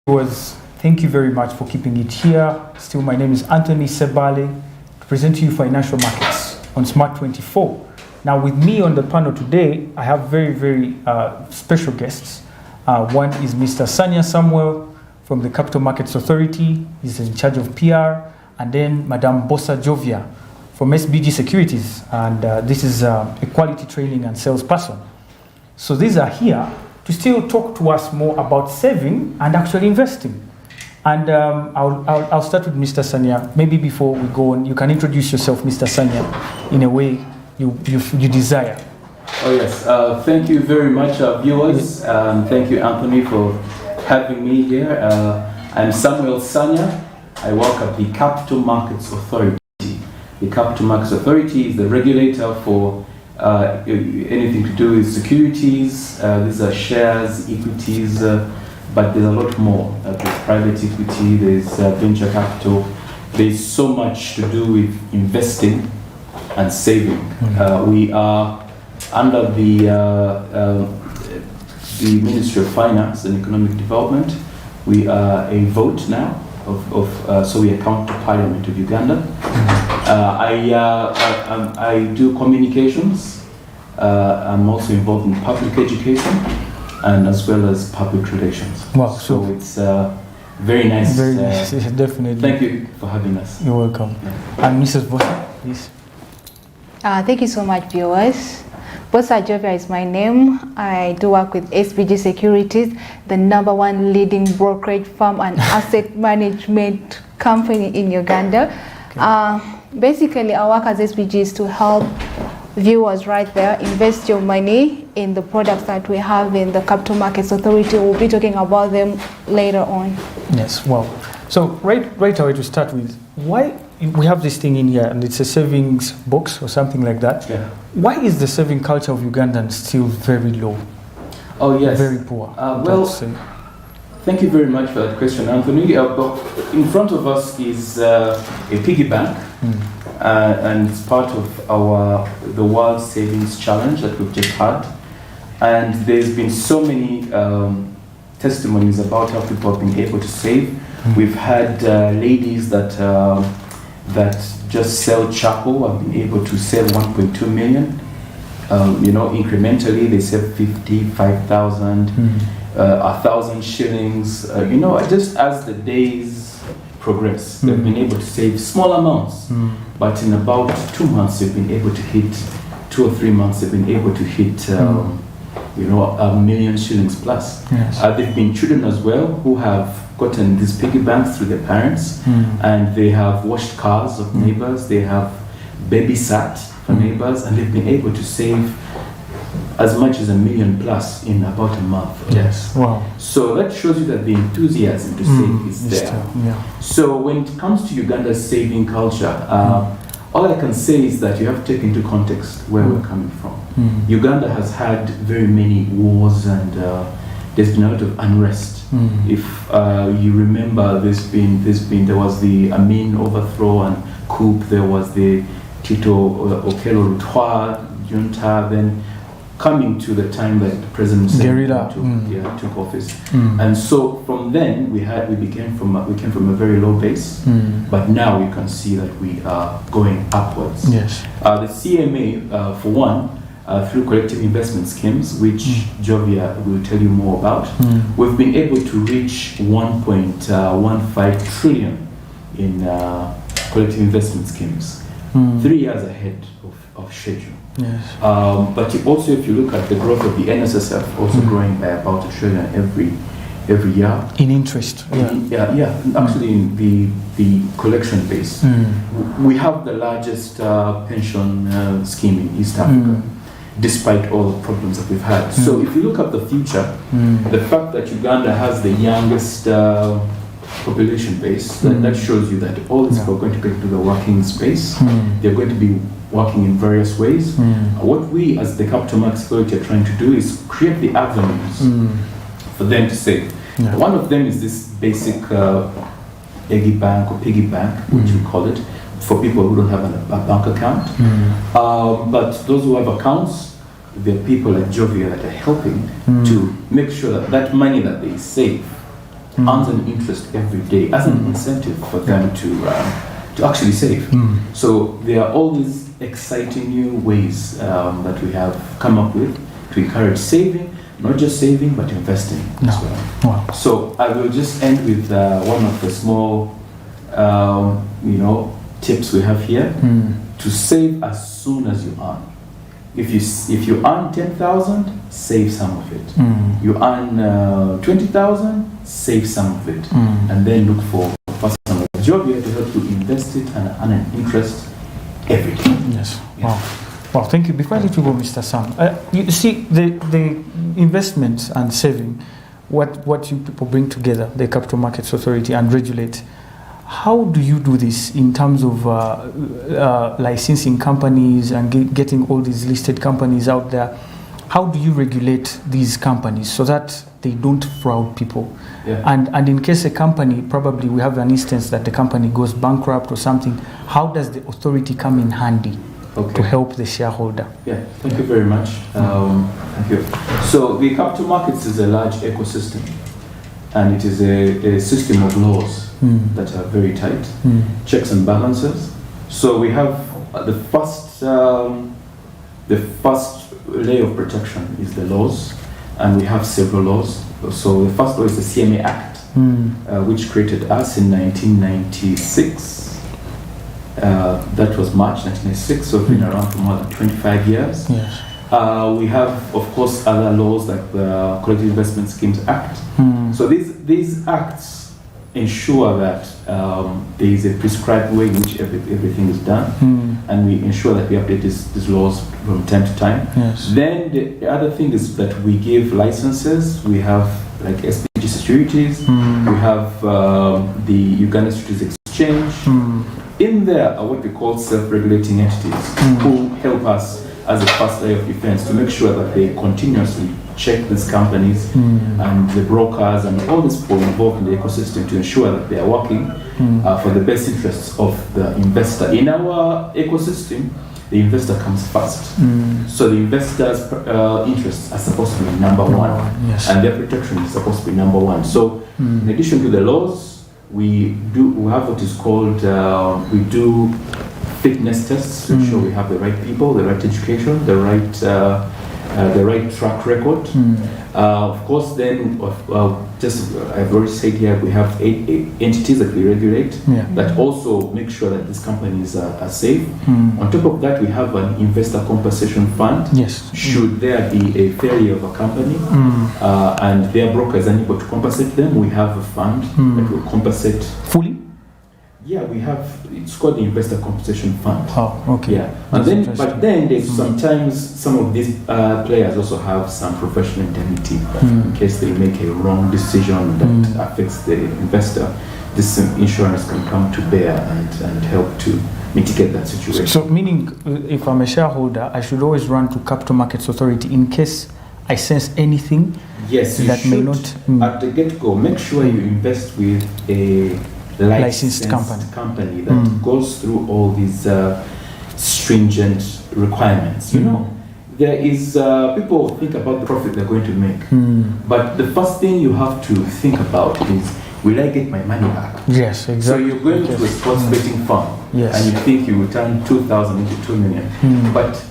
Thank you very much for keeping it here. Still, my name is Anthony Sebale to present to you financial markets on Smart 24. Now, with me on the panel today, I have very special guests. One is Mr. Sanya Samuel from the Capital Markets Authority. He's in charge of PR. And then Madame Bossa Jovia from SBG Securities. And this is a quality training and salesperson. So these are here to still talk to us more about saving and actually investing. And I'll start with Mr. Sanya. Maybe before we go on, you can introduce yourself, Mr. Sanya, in a way you desire. Oh yes, thank you very much, viewers. Thank you, Anthony, for having me here. I'm Samuel Sanya. I work at the Capital Markets Authority. The Capital Markets Authority is the regulator for anything to do with securities. These are shares, equities, but there's a lot more. There's private equity, there's venture capital. There's so much to do with investing and saving. We are under the Ministry of Finance and Economic Development. We are a vote now so we account to Parliament of Uganda. I do communications. I'm also involved in public education and as well as public relations. Wow, so it's very nice. Very nice, definitely. Thank you for having us. You're welcome. Yeah. And Mrs. Bossa, please. Thank you so much, viewers. Bossa Jovia is my name. I do work with SBG Securities, the #1 leading brokerage firm and asset management company in Uganda. Okay. Basically, our work as SBG is to help viewers right there invest your money in the products that we have in the Capital Markets Authority. We'll be talking about them later on. Yes, well, so right away to start with, why we have this thing in here and it's a savings box or something like that. Yeah. Why is the saving culture of Ugandans still very low? Oh yes. Very poor. Well, thank you very much for that question, Anthony. In front of us is a piggy bank. And it's part of the World Savings Challenge that we've just had. And there's been so many testimonies about how people have been able to save. We've had ladies that just sell charcoal have been able to sell 1.2 million. Incrementally they save 55,000, 1,000 shillings. Just as the days progress, they've been able to save small amounts. But in about 2 months, they've been able to hit, 2 or 3 months, they've been able to hit, $1 million shillings plus. Yes. There've been children as well who have gotten these piggy banks through their parents, and they have washed cars of neighbors, they have babysat for neighbors, and they've been able to save as much as $1 million plus in about a month. Yes. Wow. So that shows you that the enthusiasm to save is there. Yeah. So when it comes to Uganda's saving culture, all I can say is that you have to take into context where we're coming from. Uganda has had very many wars and there's been a lot of unrest. If you remember, there was the Amin overthrow and coup, there was the Tito Okello Rutwa junta, then coming to the time that President Museveni took office. And so from then we came from a very low base, but now we can see that we are going upwards. Yes. The CMA, for one, through collective investment schemes, which Jovia will tell you more about, we've been able to reach 1.15 trillion in collective investment schemes, 3 years ahead of schedule. Yes. But also, if you look at the growth of the NSSF, also growing by about $1 trillion every year. In interest. Actually, in the collection base, we have the largest pension scheme in East Africa, despite all the problems that we've had. So, if you look at the future, the fact that Uganda has the youngest population base, that shows you that all these people are going to get into the working space. They're going to be working in various ways. What we as the Capital Markets Authority are trying to do is create the avenues for them to save. One of them is this basic piggy bank or piggy bank, which we call it, for people who don't have a bank account. But those who have accounts, there are people like Jovia that are helping to make sure that that money that they save earns an interest every day as an incentive for them to actually save. So there are all these exciting new ways that we have come up with to encourage saving, not just saving, but investing as well. Wow. So I will just end with one of the small, tips we have here to save as soon as you earn. If you earn 10,000, save some of it. You earn 20,000, save some of it, and then look for a person like Jovia to help you invest it and earn an interest every day. Yes. Wow. Wow, thank you. Before I let you go, Mr. Sam, you see the investment and saving, what you people bring together, the Capital Markets Authority, and regulate. How do you do this in terms of licensing companies and getting all these listed companies out there? How do you regulate these companies so that they don't fraud people? Yeah. And in case a company, probably we have an instance that the company goes bankrupt or something, how does the authority come in handy to help the shareholder? Yeah, thank you very much. Thank you. So the capital markets is a large ecosystem, and it is a system of laws that are very tight, checks and balances. So we have the first layer of protection is the laws, and we have several laws. So the first law is the Cma Act, which created us in 1996. That was March 1996, so we've been around for more than 25 years. Yes. We have, of course, other laws like the Collective Investment Schemes Act. So these acts ensure that there is a prescribed way in which everything is done, and we ensure that we update these laws from time to time. Yes. Then the other thing is that we give licenses. We have like SPG Securities, we have the Uganda Securities Exchange. In there are what we call self-regulating entities who help us as a first layer of defense to make sure that they continuously check these companies and the brokers and all these people involved in the ecosystem to ensure that they are working for the best interests of the investor. In our ecosystem, the investor comes first. So the investor's interests are supposed to be number one, and their protection is supposed to be number one. So in addition to the laws, we have what is called, we do fitness tests to ensure we have the right people, the right education, the right track record. Of course, then I've already said here, we have eight entities that we regulate that also make sure that these companies are safe. On top of that, we have an investor compensation fund. Yes. Should there be a failure of a company and their broker is unable to compensate them, we have a fund that will compensate fully. Yeah, we have, it's called the Investor Compensation Fund. Oh, okay. Yeah, and then there's sometimes some of these players also have some professional indemnity in case they make a wrong decision that affects the investor. This insurance can come to bear and help to mitigate that situation. So meaning, if I'm a shareholder, I should always run to Capital Markets Authority in case I sense anything that may not. At the get-go, make sure you invest with a licensed company that goes through all these stringent requirements. You know, there is people think about the profit they're going to make, but the first thing you have to think about is, will I get my money back? Yes, exactly. So you're going to a sports betting firm, and you think you will turn 2,000 into 2 million, but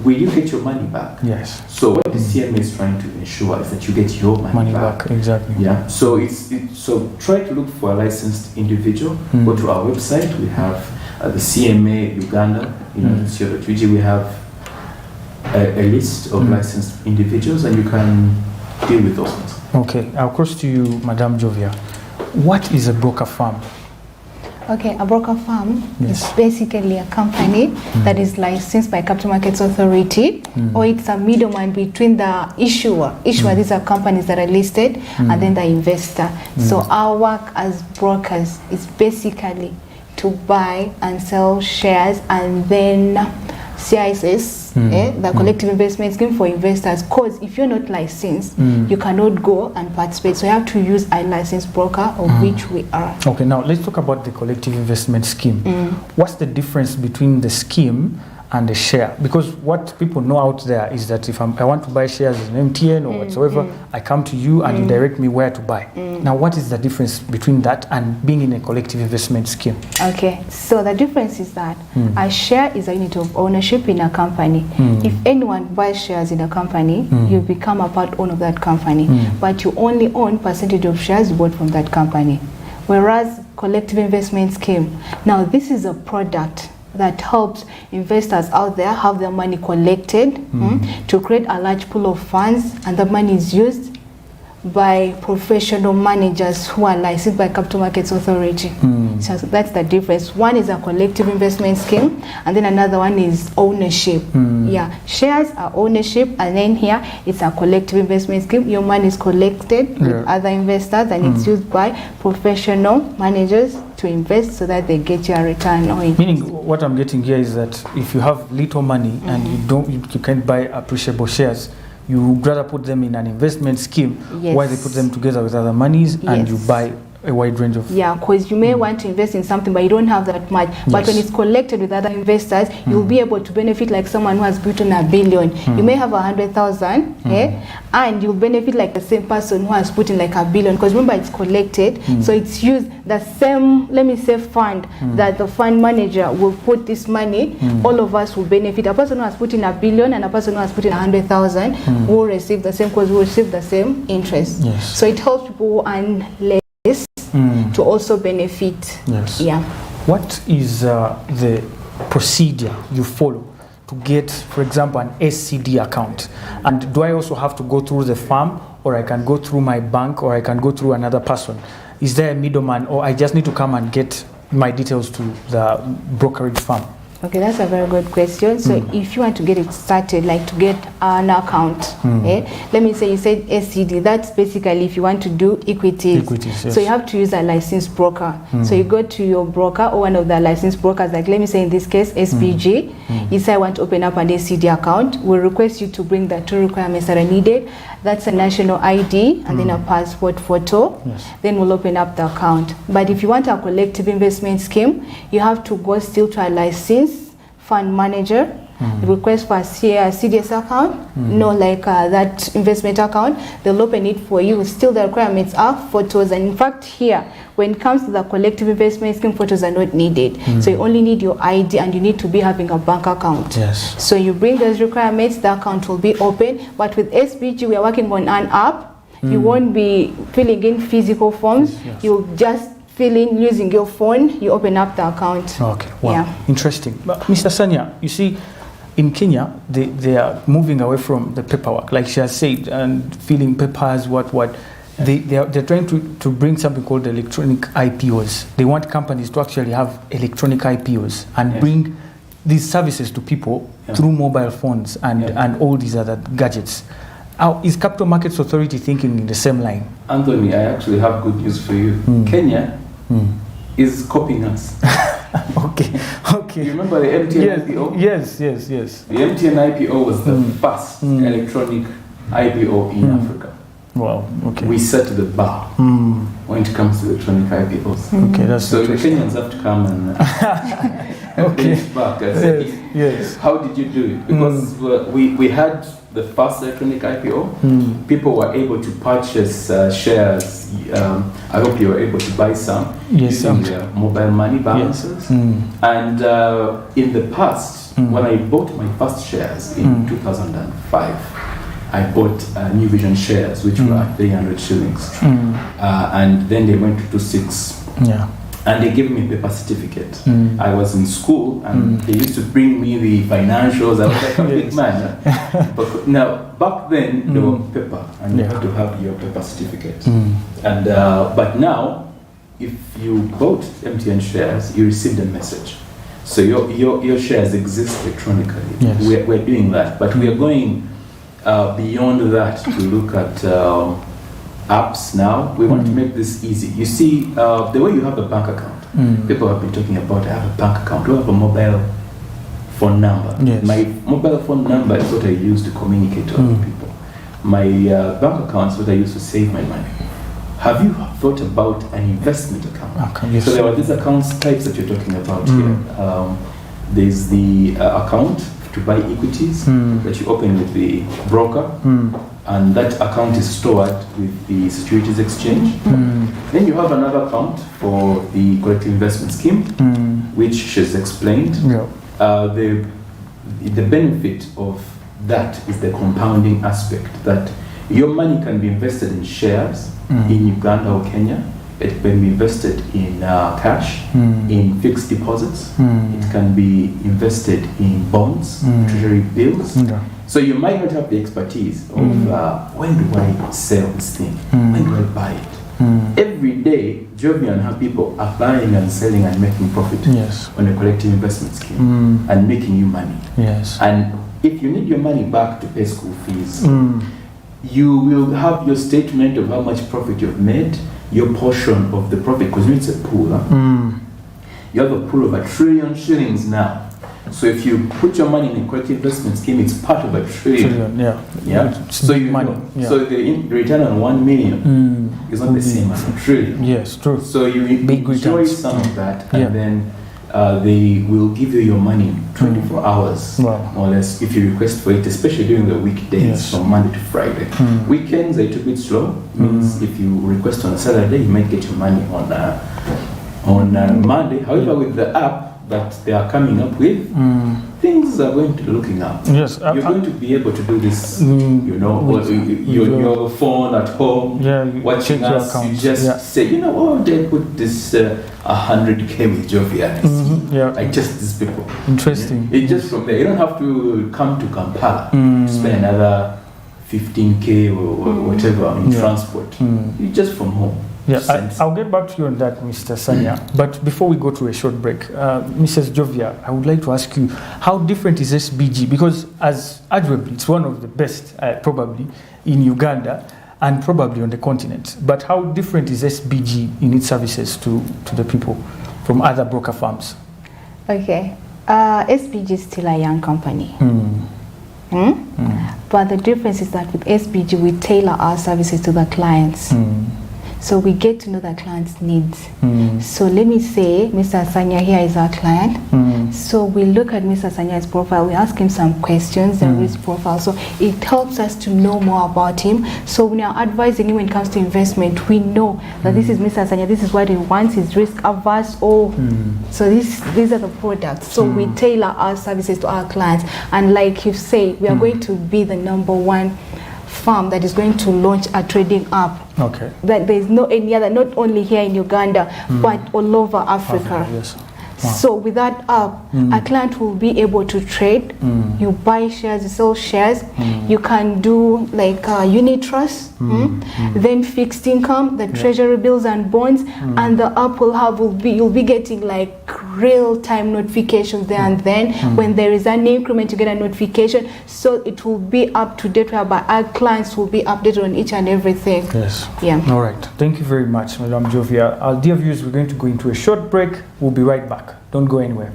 will you get your money back? Yes. So what the CMA is trying to ensure is that you get your money back. Exactly. Yeah. So so try to look for a licensed individual. Go to our website. We have the CMA Uganda. We have a list of licensed individuals, and you can deal with those ones. Okay. I'll cross to you, Madam Jovia. What is a broker firm? Okay, a broker firm is basically a company that is licensed by Capital Markets Authority, or it's a middleman between the issuer. These are companies that are listed, and then the investor. So our work as brokers is basically to buy and sell shares, and then CIS, the collective investment scheme for investors, because if you're not licensed, you cannot go and participate. So you have to use a licensed broker, of which we are. Okay, now let's talk about the collective investment scheme. What's the difference between the scheme and a share? Because what people know out there is that if I want to buy shares in MTN or whatsoever, I come to you and you direct me where to buy. Now, what is the difference between that and being in a collective investment scheme? Okay, so the difference is that a share is a unit of ownership in a company. If anyone buys shares in a company, you become a part owner of that company, but you only own percentage of shares bought from that company. Whereas collective investment scheme, now this is a product that helps investors out there have their money collected to create a large pool of funds, and the money is used by professional managers who are licensed by Capital Markets Authority. So that's the difference. One is a collective investment scheme, and then another one is ownership. Yeah, shares are ownership, and then here it's a collective investment scheme. Your money is collected with other investors, and it's used by professional managers to invest so that they get your return on it. Meaning, what I'm getting here is that if you have little money and you can't buy appreciable shares, you would rather put them in an investment scheme where they put them together with other monies and you buy a wide range of... Yeah, because you may want to invest in something, but you don't have that much. But when it's collected with other investors, you'll be able to benefit like someone who has put in $1 billion. You may have 100,000, and you'll benefit like the same person who has put in like $1 billion. Because remember, it's collected, so it's used the same, let me say, fund that the fund manager will put this money. All of us will benefit. A person who has put in $1 billion and a person who has put in 100,000 will receive the same, because we will receive the same interest. So it helps people who earn less to also benefit. Yeah. What is the procedure you follow to get, for example, an SCD account? And do I also have to go through the firm, or I can go through my bank, or I can go through another person? Is there a middleman, or I just need to come and get my details to the brokerage firm? Okay, that's a very good question. So if you want to get it started, like to get an account, let me say you said SCD, that's basically if you want to do equities. So you have to use a licensed broker. So you go to your broker or one of the licensed brokers, like let me say in this case SPG. You say I want to open up an SCD account. We'll request you to bring the 2 requirements that are needed. That's a national ID and then a passport photo. Then we'll open up the account. But if you want a collective investment scheme, you have to go still to a licensed fund manager, request for a CDS account, that investment account. They'll open it for you. Still the requirements are photos, and in fact here, when it comes to the collective investment scheme, photos are not needed. So you only need your ID, and you need to be having a bank account. So you bring those requirements, the account will be open. But with SPG, we are working on an app. You won't be filling in physical forms. You'll just fill in using your phone, you open up the account. Okay, wow, interesting. But Mr. Sanya, you see, in Kenya, they are moving away from the paperwork, like she has said, and filling papers, they're trying to bring something called electronic IPOs. They want companies to actually have electronic IPOs and bring these services to people through mobile phones and all these other gadgets. Is Capital Markets Authority thinking in the same line? Anthony, I actually have good news for you. Kenya is copying us. Okay. You remember the MTN IPO? Yes. The MTN IPO was the first electronic IPO in Africa. Wow, okay. We set the bar when it comes to electronic IPOs. Okay, that's so the Kenyans have to come and back and say, how did you do it? Because we had the first electronic IPO. People were able to purchase shares. I hope you were able to buy some using their mobile money balances. And in the past, when I bought my first shares in 2005, I bought New Vision shares, which were 300 shillings. And then they went to 26. And they gave me a paper certificate. I was in school, and they used to bring me the financials. I was like a big man. But now, back then, they were on paper, and you had to have your paper certificate. And but now, if you bought MTN shares, you received a message. So your shares exist electronically. We're doing that, but we are going beyond that to look at apps now. We want to make this easy. You see, the way you have a bank account, people have been talking about, I have a bank account, we have a mobile phone number. My mobile phone number is what I use to communicate to other people. My bank account is what I use to save my money. Have you thought about an investment account? So there are these accounts types that you're talking about here. There's the account to buy equities that you open with the broker, and that account is stored with the Securities Exchange. Then you have another account for the collective investment scheme, which she's explained. The benefit of that is the compounding aspect, that your money can be invested in shares in Uganda or Kenya. It can be invested in cash, in fixed deposits. It can be invested in bonds, treasury bills. So you might not have the expertise of when do I sell this thing? When do I buy it? Every day, Jovia and her people are buying and selling and making profit on a collective investment scheme and making you money. And if you need your money back to pay school fees, you will have your statement of how much profit you've made, your portion of the profit, because it's a pool. You have a pool of 1 trillion shillings now. So if you put your money in a collective investment scheme, it's part of 1 trillion. So you money. So the return on 1 million is not the same as 1 trillion. Yes, true. So you enjoy returns. some of that, and then they will give you your money 24 hours, more or less, if you request for it, especially during the weekdays from Monday to Friday. Weekends are a little bit slow. Means if you request on a Saturday, you might get your money on Monday. However, with the app that they are coming up with, things are going to be looking up. Yes, you're going to be able to do this, you know, your phone at home, watching us. You just say, you know, oh, they put this 100K with Jovia. I just these people. Interesting. It's just from there. You don't have to come to Kampala to spend another 15K or whatever on transport. You just from home. I'll get back to you on that, Mr. Sanya. But before we go to a short break, Mrs. Jovia, I would like to ask you, how different is SBG? Because as arguably, it's one of the best, probably, in Uganda and probably on the continent. But how different is SBG in its services to the people from other broker firms? Okay. SBG is still a young company. But the difference is that with SBG, we tailor our services to the clients. So we get to know the client's needs. So let me say, Mr. Sanya here is our client. So we look at Mr. Sanya's profile, we ask him some questions, the risk profile. So it helps us to know more about him. So when we are advising him when it comes to investment, we know that this is Mr. Sanya, this is what he wants, he's risk averse, so these are the products. So we tailor our services to our clients. And like you say, we are going to be the #1 firm that is going to launch a trading app. That there is no any other, not only here in Uganda, but all over Africa. So with that app, a client will be able to trade. You buy shares, you sell shares. You can do like unit trust, then fixed income, the treasury bills and bonds, and the app you'll be getting like real-time notifications there and then. When there is an increment, you get a notification. So it will be up to date, whereby our clients will be updated on each and everything. All right. Thank you very much, Madam Jovia. Dear viewers, we're going to go into a short break. We'll be right back. Don't go anywhere.